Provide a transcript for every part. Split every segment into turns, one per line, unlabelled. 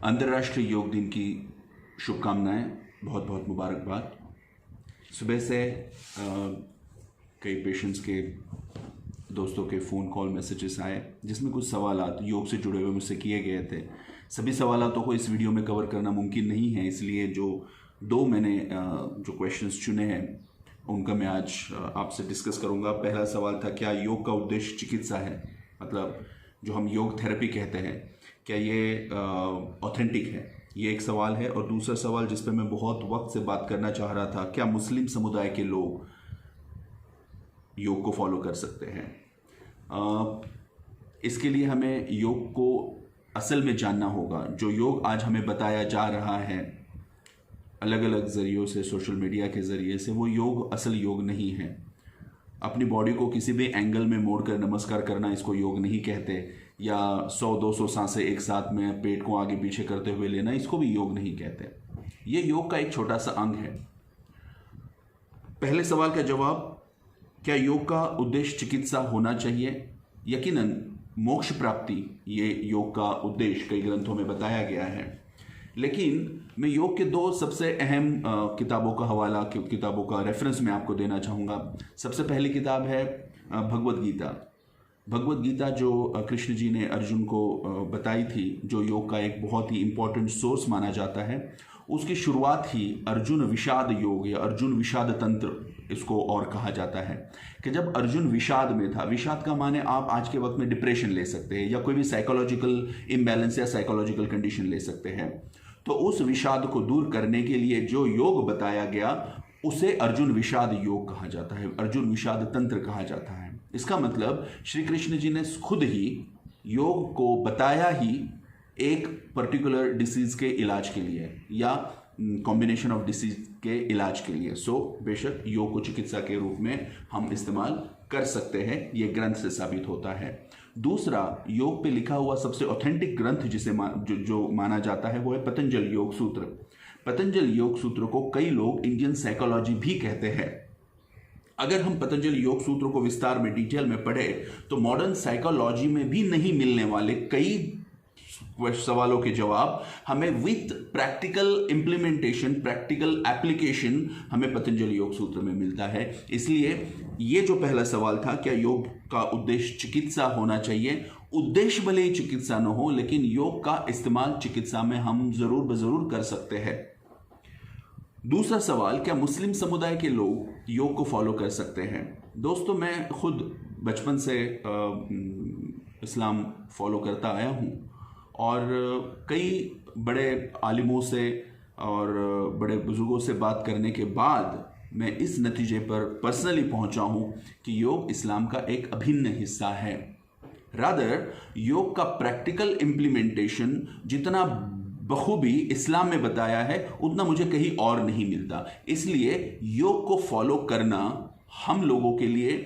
अंतर्राष्ट्रीय योग दिन की शुभकामनाएं, बहुत बहुत मुबारकबाद। सुबह से कई पेशेंट्स के दोस्तों के फ़ोन कॉल मैसेजेस आए जिसमें कुछ सवालात योग से जुड़े हुए मुझसे किए गए थे। सभी सवालातों को इस वीडियो में कवर करना मुमकिन नहीं है, इसलिए जो मैंने जो क्वेश्चंस चुने हैं उनका मैं आज आपसे डिस्कस करूंगा। पहला सवाल था, क्या योग का उद्देश्य चिकित्सा है? मतलब जो हम योग थेरेपी कहते हैं, क्या ये ऑथेंटिक है? ये एक सवाल है। और दूसरा सवाल जिस पर मैं बहुत वक्त से बात करना चाह रहा था, क्या मुस्लिम समुदाय के लोग योग को फॉलो कर सकते हैं? इसके लिए हमें योग को असल में जानना होगा। जो योग आज हमें बताया जा रहा है अलग अलग ज़रियों से, सोशल मीडिया के ज़रिए से, वो योग असल योग नहीं है। अपनी बॉडी को किसी भी एंगल में मोड़कर नमस्कार करना इसको योग नहीं कहते, या 100-200 सांसें एक साथ में पेट को आगे पीछे करते हुए लेना, इसको भी योग नहीं कहते। ये योग का एक छोटा सा अंग है। पहले सवाल का जवाब, क्या योग का उद्देश्य चिकित्सा होना चाहिए? यकीनन मोक्ष प्राप्ति ये योग का उद्देश्य कई ग्रंथों में बताया गया है, लेकिन मैं योग के दो सबसे अहम किताबों का रेफरेंस मैं आपको देना चाहूँगा। सबसे पहली किताब है भगवद गीता। भगवद गीता जो कृष्ण जी ने अर्जुन को बताई थी, जो योग का एक बहुत ही इम्पोर्टेंट सोर्स माना जाता है, उसकी शुरुआत ही अर्जुन विषाद योग या अर्जुन विषाद तंत्र इसको और कहा जाता है, कि जब अर्जुन विषाद में था। विषाद का माने आप आज के वक्त में डिप्रेशन ले सकते हैं या कोई भी साइकोलॉजिकल इम्बैलेंस या साइकोलॉजिकल कंडीशन ले सकते हैं। तो उस विषाद को दूर करने के लिए जो योग बताया गया उसे अर्जुन विषाद योग कहा जाता है, अर्जुन विषाद तंत्र कहा जाता है। इसका मतलब श्री कृष्ण जी ने खुद ही योग को बताया ही एक पर्टिकुलर डिसीज के इलाज के लिए या कॉम्बिनेशन ऑफ डिसीज के इलाज के लिए। सो बेशक योग को चिकित्सा के रूप में हम इस्तेमाल कर सकते हैं, ये ग्रंथ से साबित होता है। दूसरा, योग पे लिखा हुआ सबसे ऑथेंटिक ग्रंथ जिसे जो माना जाता है वो है पतंजल योग सूत्र। पतंजल योग सूत्र को कई लोग इंडियन साइकोलॉजी भी कहते हैं। अगर हम पतंजल योग सूत्र को विस्तार में डिटेल में पढ़े तो मॉडर्न साइकोलॉजी में भी नहीं मिलने वाले कई सवालों के जवाब हमें with practical implementation, practical application हमें पतंजलि योग सूत्र में मिलता है। इसलिए ये जो पहला सवाल था, क्या योग का उद्देश्य चिकित्सा होना चाहिए? उद्देश्य भले ही चिकित्सा न हो, लेकिन योग का इस्तेमाल चिकित्सा में हम जरूर कर सकते हैं। दूसरा सवाल, क्या मुस्लिम समुदाय के लोग योग को फॉलो कर सकते हैं? दोस्तों, मैं खुद बचपन से इस्लाम फॉलो करता आया हूँ और कई बड़े आलिमों से और बड़े बुजुर्गों से बात करने के बाद मैं इस नतीजे पर पर्सनली पहुंचा हूं कि योग इस्लाम का एक अभिन्न हिस्सा है। रादर योग का प्रैक्टिकल इम्प्लीमेंटेशन जितना बखूबी इस्लाम में बताया है उतना मुझे कहीं और नहीं मिलता। इसलिए योग को फॉलो करना हम लोगों के लिए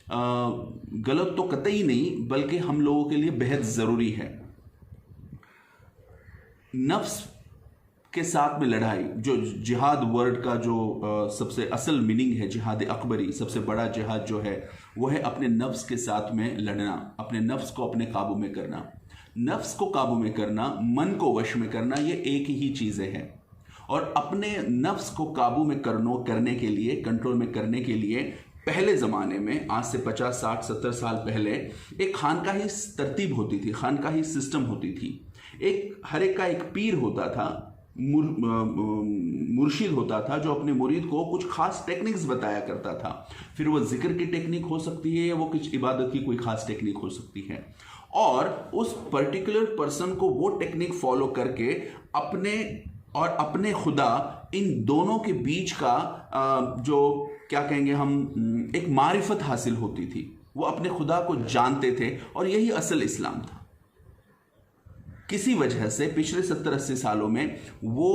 गलत तो कतई नहीं, बल्कि हम लोगों के लिए बेहद ज़रूरी है। नफ्स के साथ में लड़ाई, जो जिहाद वर्ड का जो सबसे असल मीनिंग है, जिहाद अकबरी, सबसे बड़ा जिहाद जो है वो है अपने नफ्स के साथ में लड़ना, अपने नफ्स को अपने काबू में करना। नफ्स को काबू में करना, मन को वश में करना, ये एक ही चीज़ें हैं। और अपने नफ्स को काबू में करने के लिए, कंट्रोल में करने के लिए पहले ज़माने में, आज से 50, 60, 70 साल पहले एक खानकाही तरतीब होती थी, खानकाही सिस्टम होती थी। हर एक का एक पीर होता था, मुर्शिद होता था, जो अपने मुरीद को कुछ खास टेक्निक्स बताया करता था। फिर वो जिक्र की टेक्निक हो सकती है या वो कुछ इबादत की कोई खास टेक्निक हो सकती है, और उस पर्टिकुलर पर्सन को वो टेक्निक फॉलो करके अपने खुदा, इन दोनों के बीच का जो क्या कहेंगे हम, एक मारिफत हासिल होती थी। वो अपने खुदा को जानते थे और यही असल इस्लाम था। किसी वजह से पिछले 70-80 सालों में वो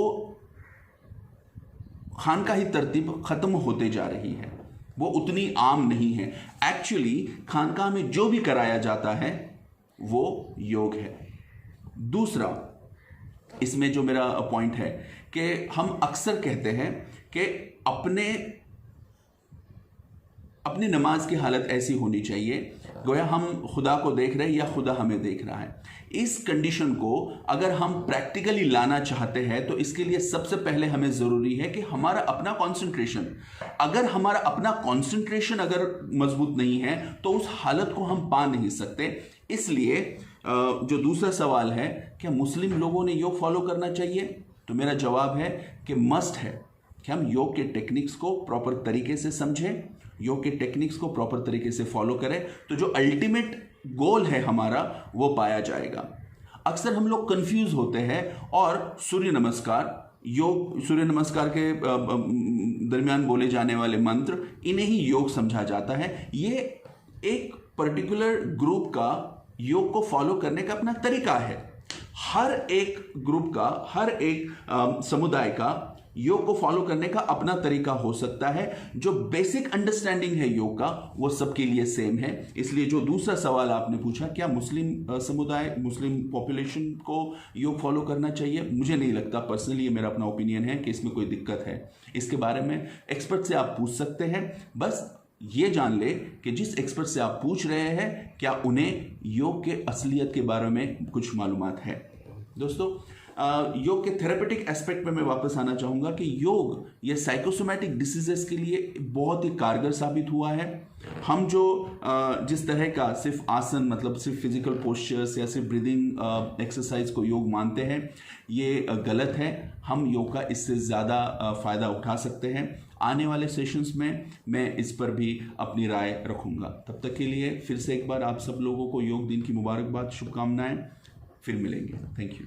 खानकाही तरतीब खत्म होते जा रही है, वो उतनी आम नहीं है। एक्चुअली खानकाह में जो भी कराया जाता है वो योग है। दूसरा, इसमें जो मेरा पॉइंट है कि हम अक्सर कहते हैं कि अपनी नमाज की हालत ऐसी होनी चाहिए गोया हम खुदा को देख रहे हैं या खुदा हमें देख रहा है। इस कंडीशन को अगर हम प्रैक्टिकली लाना चाहते हैं तो इसके लिए सबसे पहले हमें ज़रूरी है कि हमारा अपना कंसंट्रेशन, अगर हमारा अपना कंसंट्रेशन अगर मजबूत नहीं है तो उस हालत को हम पा नहीं सकते। इसलिए जो दूसरा सवाल है, क्या मुस्लिम लोगों ने योग फॉलो करना चाहिए, तो मेरा जवाब है कि मस्ट है कि हम योग के टेक्निक्स को प्रॉपर तरीके से समझें, योग के टेक्निक्स को प्रॉपर तरीके से फॉलो करें, तो जो अल्टीमेट गोल है हमारा वो पाया जाएगा। अक्सर हम लोग कंफ्यूज होते हैं और सूर्य नमस्कार के दरमियान बोले जाने वाले मंत्र, इन्हें ही योग समझा जाता है। ये एक पर्टिकुलर ग्रुप का योग को फॉलो करने का अपना तरीका है। हर एक ग्रुप का, हर एक समुदाय का योग को फॉलो करने का अपना तरीका हो सकता है। जो बेसिक अंडरस्टैंडिंग है योग का वो सबके लिए सेम है। इसलिए जो दूसरा सवाल आपने पूछा, क्या मुस्लिम समुदाय, मुस्लिम पॉपुलेशन को योग फॉलो करना चाहिए, मुझे नहीं लगता। पर्सनली ये मेरा अपना ओपिनियन है कि इसमें कोई दिक्कत है। इसके बारे में एक्सपर्ट से आप पूछ सकते हैं। बस ये जान ले कि जिस एक्सपर्ट से आप पूछ रहे हैं क्या उन्हें योग के असलियत के बारे में कुछ मालूमात है। दोस्तों, योग के थेरेपेटिक एस्पेक्ट पे मैं वापस आना चाहूँगा कि योग ये साइकोसोमैटिक डिसीजेस के लिए बहुत ही कारगर साबित हुआ है। हम जो जिस तरह का सिर्फ आसन, मतलब सिर्फ फिजिकल पोस्चर्स या सिर्फ ब्रीदिंग एक्सरसाइज को योग मानते हैं, ये गलत है। हम योग का इससे ज़्यादा फ़ायदा उठा सकते हैं। आने वाले सेशंस में मैं इस पर भी अपनी राय रखूँगा। तब तक के लिए फिर से एक बार आप सब लोगों को योग दिन की मुबारकबाद, शुभकामनाएं। फिर मिलेंगे। Thank you.